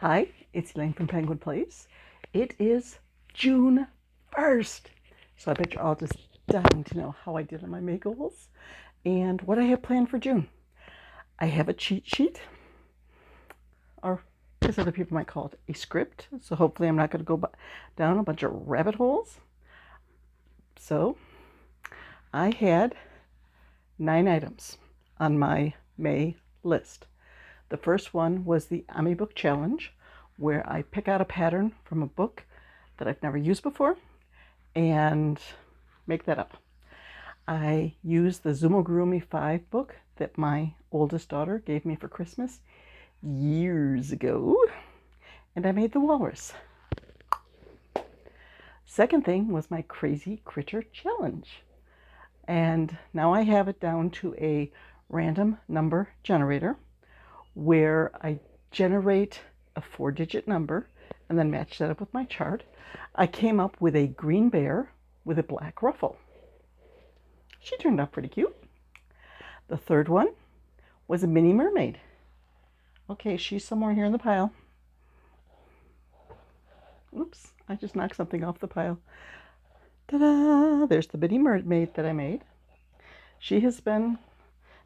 Hi, it's Elaine from Penguin Place. It is June 1st. So I bet you're all just dying to know how I did on my May goals and what I have planned for June. I have a cheat sheet, or as other people might call it, a script. So hopefully I'm not going to go down a bunch of rabbit holes. So I had 9 items on my May list. The first one was the Ami Book Challenge, where I pick out a pattern from a book that I've never used before and make that up. I used the Zumogurumi 5 book that my oldest daughter gave me for Christmas years ago, and I made the walrus. Second thing was my Crazy Critter Challenge. And now I have it down to a random number generator where I generate a 4-digit number and then match that up with my chart. I came up with a green bear with a black ruffle. She turned out pretty cute. The third one was a mini mermaid. Okay, she's somewhere here in the pile. Oops, I just knocked something off the pile. Ta-da! There's the mini mermaid that I made. She has been,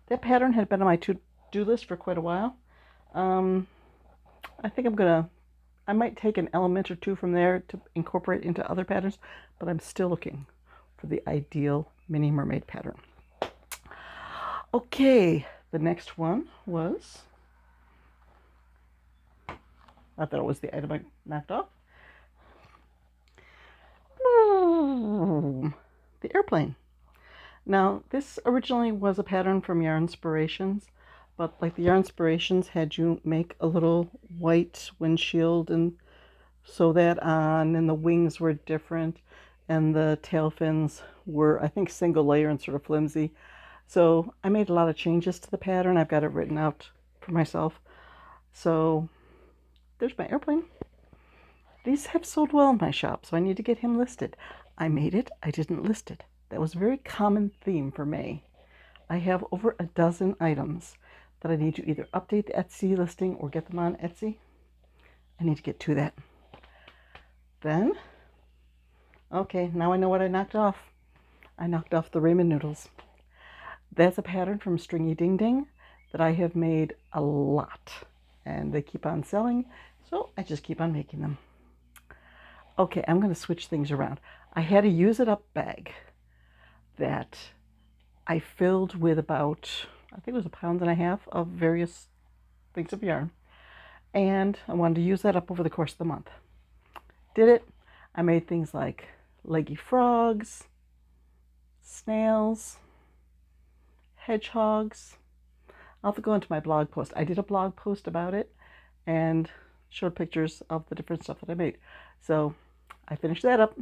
that pattern had been on my to-do list for quite a while. I think I might take an element or two from there to incorporate into other patterns, but I'm still looking for the ideal mini mermaid pattern. Okay, the next one was, I thought it was the item I knocked off. The airplane. Now, this originally was a pattern from Yarn Inspirations, but like the Yarn Inspirations had you make a little white windshield and sew that on, and the wings were different, and the tail fins were, I think, single layer and sort of flimsy. So I made a lot of changes to the pattern. I've got it written out for myself. So there's my airplane. These have sold well in my shop, so I need to get him listed. I made it, I didn't list it. That was a very common theme for May. I have over a dozen items that I need to either update the Etsy listing or get them on Etsy. I need to get to that. Then, okay, now I know what I knocked off. I knocked off the Ramen noodles. That's a pattern from Stringy Ding Ding that I have made a lot, and they keep on selling, so I just keep on making them. Okay, I'm going to switch things around. I had a use it up bag that I filled with about, I think it was 1.5 pounds of various things of yarn, and I wanted to use that up over the course of the month. Did it. I made things like leggy frogs, snails, hedgehogs. I'll have to go into my blog post. I did a blog post about it and showed pictures of the different stuff that I made. So I finished that up.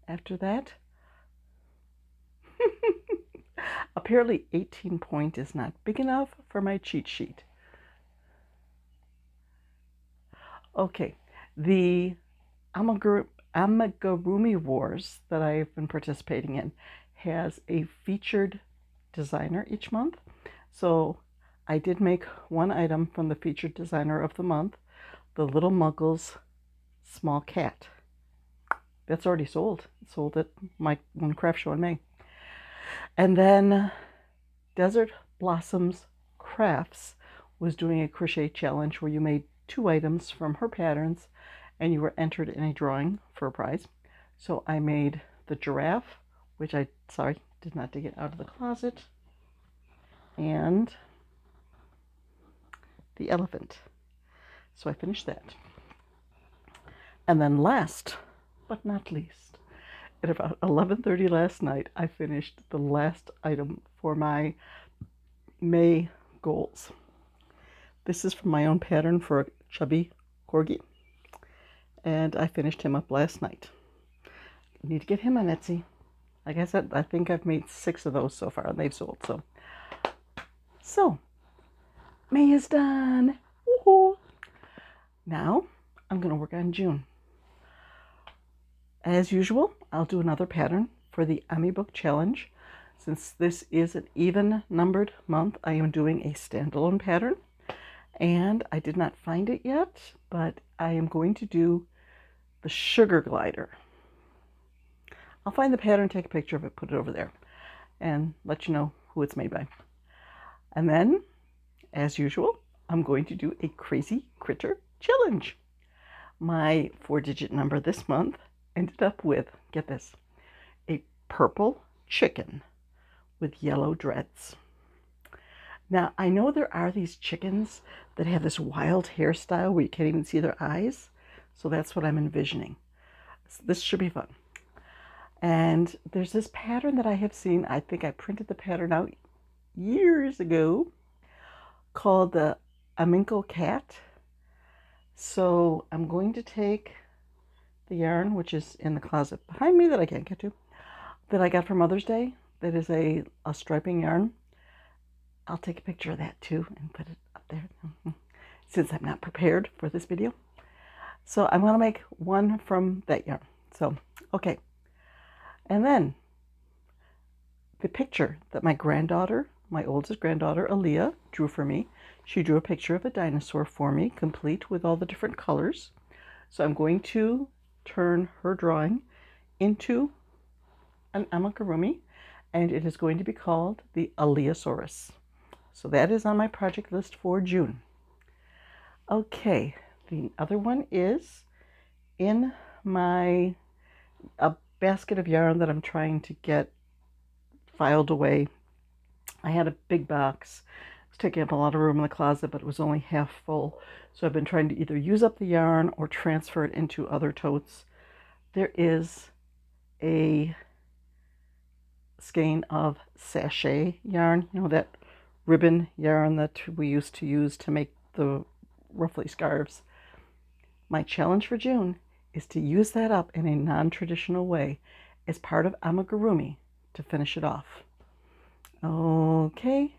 After that, apparently 18 point is not big enough for my cheat sheet. Okay, the Amigurumi Wars that I've been participating in has a featured designer each month. So I did make one item from the featured designer of the month, the Little Muggles small cat. That's already sold. It sold at my one craft show in May. And then Desert Blossoms Crafts was doing a crochet challenge where you made 2 items from her patterns and you were entered in a drawing for a prize. So I made the giraffe, which I, sorry, did not dig it out of the closet, and the elephant. So I finished that. And then last but not least, at about 11:30 last night, I finished the last item for my May goals. This is from my own pattern for a Chubby Corgi, and I finished him up last night. I need to get him on Etsy. Like I said, I think I've made 6 of those so far, and they've sold. So May is done. Woohoo! Now I'm going to work on June. As usual, I'll do another pattern for the Ami Book Challenge. Since this is an even numbered month, I am doing a standalone pattern. And I did not find it yet, but I am going to do the sugar glider. I'll find the pattern, take a picture of it, put it over there, and let you know who it's made by. And then, as usual, I'm going to do a crazy critter challenge. My 4-digit number this month ended up with, get this, a purple chicken with yellow dreads. Now, I know there are these chickens that have this wild hairstyle where you can't even see their eyes, so that's what I'm envisioning. So this should be fun. And there's this pattern that I have seen, I think I printed the pattern out years ago, called the Amineko Cat. So I'm going to take the yarn, which is in the closet behind me that I can't get to, that I got for Mother's Day, that is a striping yarn. I'll take a picture of that too and put it up there since I'm not prepared for this video. So I'm going to make one from that yarn. So, okay. And then the picture that my granddaughter, my oldest granddaughter, Aaliyah, drew for me. She drew a picture of a dinosaur for me, complete with all the different colors. So I'm going to turn her drawing into an amigurumi, and it is going to be called the Aaliyahsaurus. So that is on my project list for June. Okay, the other one is in my basket of yarn that I'm trying to get filed away. I had a big box. It was taking up a lot of room in the closet, but it was only half full. So I've been trying to either use up the yarn or transfer it into other totes. There is a skein of sachet yarn, you know, that ribbon yarn that we used to use to make the ruffly scarves. My challenge for June is to use that up in a non-traditional way as part of amigurumi to finish it off. Okay,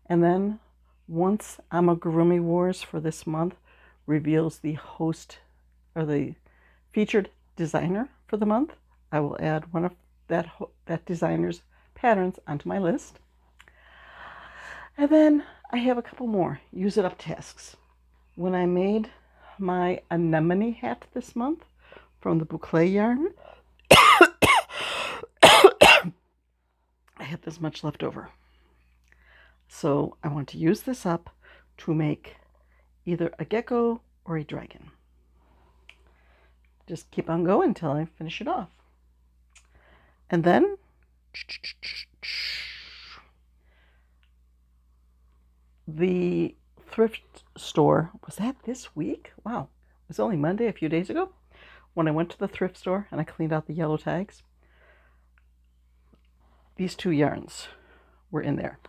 and then once Amigurumi Wars for this month reveals the host or the featured designer for the month, I will add one of that designer's patterns onto my list. And then I have a couple more use it up tasks. When I made my anemone hat this month from the boucle yarn, I had this much left over. So I want to use this up to make either a gecko or a dragon. Just keep on going until I finish it off. And then the thrift store, was that this week? Wow, it was only Monday a few days ago when I went to the thrift store and I cleaned out the yellow tags. These two yarns were in there.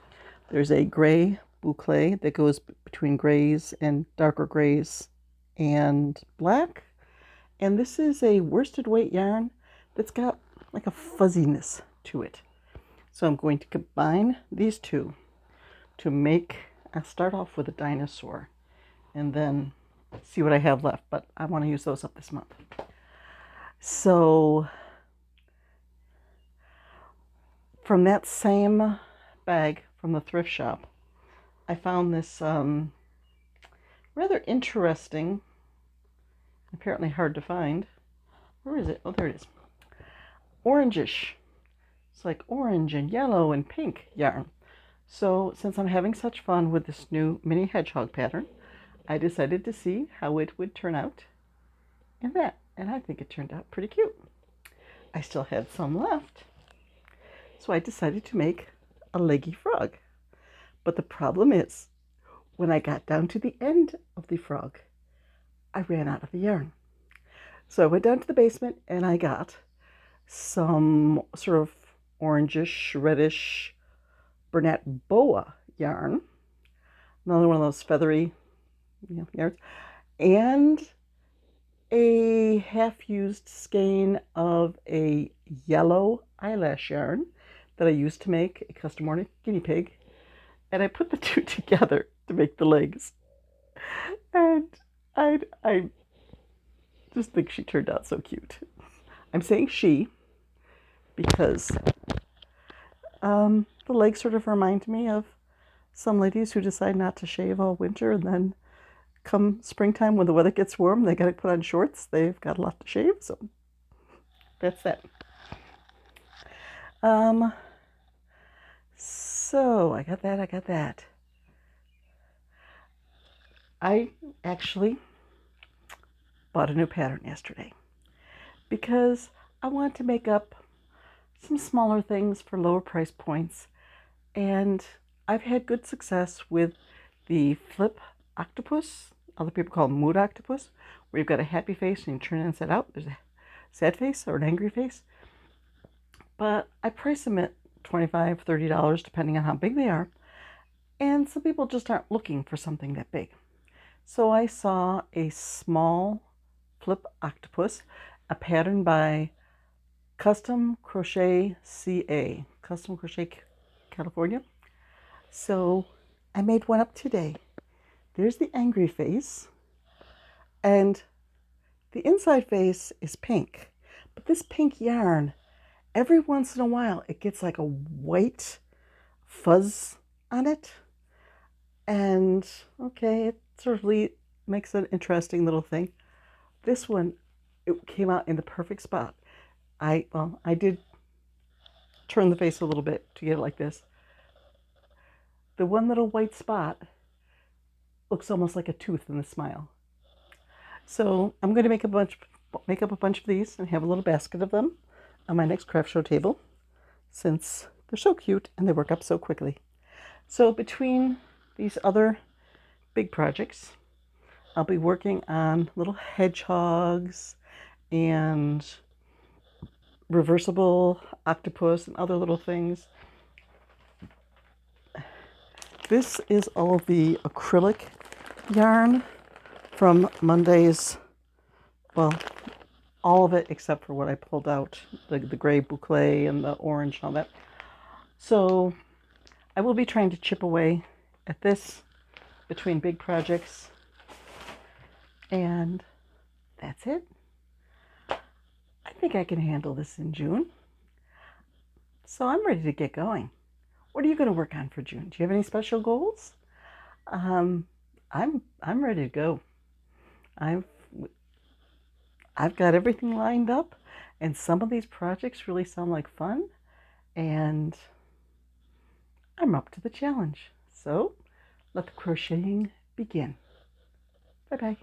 There's a gray boucle that goes between grays and darker grays and black. And this is a worsted weight yarn that's got like a fuzziness to it. So I'm going to combine these two to make, I'll start off with a dinosaur and then see what I have left, but I want to use those up this month. So from that same bag from the thrift shop, I found this rather interesting, apparently hard to find. Where is it? Oh, there it is. Orangish. It's like orange and yellow and pink yarn. So since I'm having such fun with this new mini hedgehog pattern, I decided to see how it would turn out in that. And I think it turned out pretty cute. I still had some left. So I decided to make a leggy frog. But the problem is, when I got down to the end of the frog, I ran out of the yarn. So I went down to the basement and I got some sort of orangish, reddish Bernat boa yarn. Another one of those feathery yarns. And a half-used skein of a yellow eyelash yarn that I used to make a custom ornament guinea pig. And I put the two together to make the legs. And I just think she turned out so cute. I'm saying she because the legs sort of remind me of some ladies who decide not to shave all winter and then come springtime when the weather gets warm, they got to put on shorts. They've got a lot to shave, so that's that. So I got that. I actually bought a new pattern yesterday because I want to make up some smaller things for lower price points. And I've had good success with the flip octopus. Other people call it mood octopus, where you've got a happy face and you turn it inside out. There's a sad face or an angry face. But I price them at $25, $30, depending on how big they are. And some people just aren't looking for something that big. So I saw a small flip octopus, a pattern by Custom Crochet CA, Custom Crochet California. So I made one up today. There's the angry face, and the inside face is pink. But this pink yarn, every once in a while, it gets like a white fuzz on it. And okay, it sort of makes an interesting little thing. This one, it came out in the perfect spot. I did turn the face a little bit to get it like this. The one little white spot looks almost like a tooth in the smile. So I'm going to make up a bunch of these and have a little basket of them on my next craft show table, since they're so cute and they work up so quickly. So between these other big projects, I'll be working on little hedgehogs and reversible octopus and other little things. This is all the acrylic yarn from Monday's, well, all of it except for what I pulled out, the gray boucle and the orange and all that. So I will be trying to chip away at this between big projects, and that's it. I think I can handle this in June. So I'm ready to get going. What are you going to work on for June? Do you have any special goals? I'm ready to go. I've got everything lined up, and some of these projects really sound like fun, and I'm up to the challenge. So let the crocheting begin. Bye-bye.